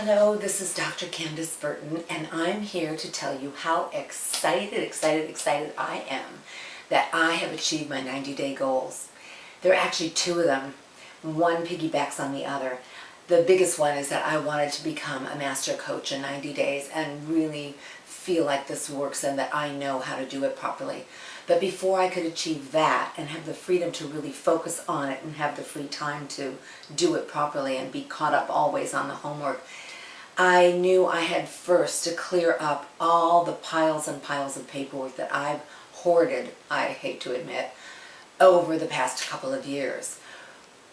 Hello, this is Dr. Candace Burton, and I'm here to tell you how excited I am that I have achieved my 90-day goals. There are actually two of them. One piggybacks on the other. The biggest one is that I wanted to become a master coach in 90 days and really feel like this works and that I know how to do it properly. But before I could achieve that and have the freedom to really focus on it and have the free time to do it properly and be caught up always on the homework, I knew I had first to clear up all the piles and piles of paperwork that I've hoarded, I hate to admit, over the past couple of years.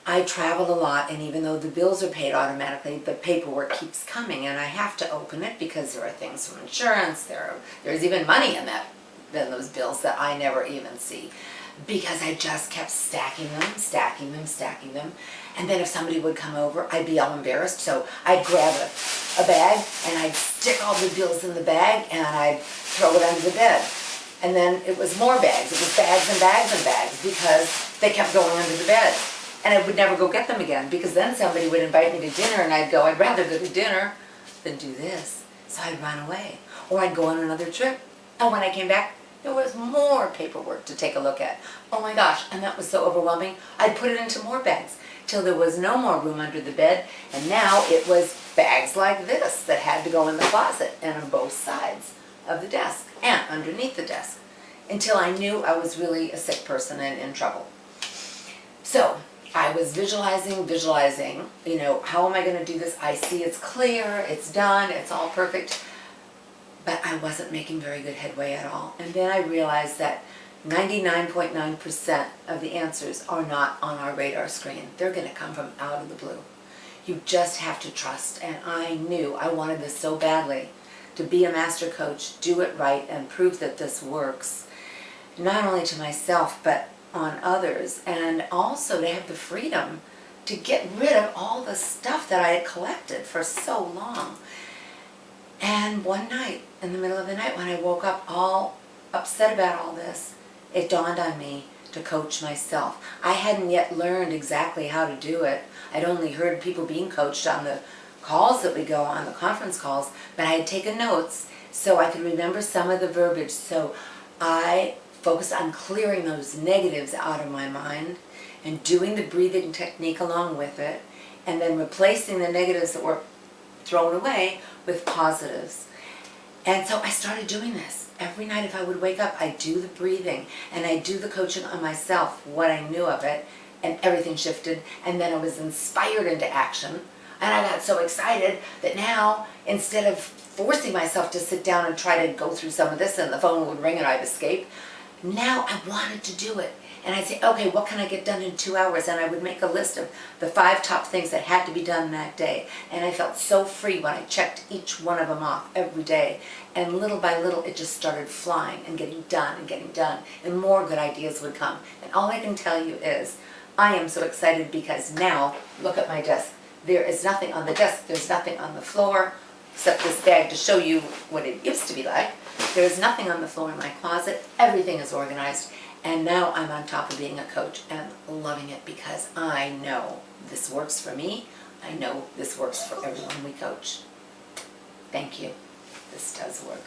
I travel a lot, and even though the bills are paid automatically, the paperwork keeps coming, and I have to open it because there are things from insurance, there's even money in those bills that I never even see, because I just kept stacking them, and then if somebody would come over, I'd be all embarrassed, so I'd grab a bag, and I'd stick all the bills in the bag, and I'd throw it under the bed. And then it was more bags. It was bags and bags and bags, because they kept going under the bed. And I would never go get them again, because then somebody would invite me to dinner, and I'd go, I'd rather go to dinner than do this. So I'd run away. Or I'd go on another trip. And when I came back, there was more paperwork to take a look at. Oh my gosh, and that was so overwhelming. I'd put it into more bags till there was no more room under the bed, and now it was bags like this that had to go in the closet and on both sides of the desk and underneath the desk, until I knew I was really a sick person and in trouble. So I was visualizing, how am I going to do this? I see it's clear, it's done, it's all perfect. But I wasn't making very good headway at all. And then I realized that 99.9% of the answers are not on our radar screen. They're going to come from out of the blue. You just have to trust. And I knew I wanted this so badly, to be a master coach, do it right, and prove that this works. Not only to myself, but on others. And also to have the freedom to get rid of all the stuff that I had collected for so long. And one night, in the middle of the night, when I woke up all upset about all this, it dawned on me to coach myself. I hadn't yet learned exactly how to do it. I'd only heard people being coached on the calls that we go on, the conference calls, but I had taken notes so I could remember some of the verbiage. So I focused on clearing those negatives out of my mind and doing the breathing technique along with it, and then replacing the negatives that were thrown away with positives. And so I started doing this. Every night if I would wake up, I'd do the breathing and I'd do the coaching on myself, what I knew of it, and everything shifted. And then I was inspired into action, and I got so excited that now, instead of forcing myself to sit down and try to go through some of this and the phone would ring and I'd escape, now I wanted to do it. And I'd say, okay, what can I get done in 2 hours? And I would make a list of the 5 top things that had to be done that day. And I felt so free when I checked each one of them off every day. And little by little, it just started flying and getting done and getting done. And more good ideas would come. And all I can tell you is, I am so excited because now, look at my desk. There is nothing on the desk. There's nothing on the floor, except this bag to show you what it used to be like. There's nothing on the floor in my closet. Everything is organized. And now I'm on top of being a coach and loving it, because I know this works for me. I know this works for everyone we coach. Thank you. This does work.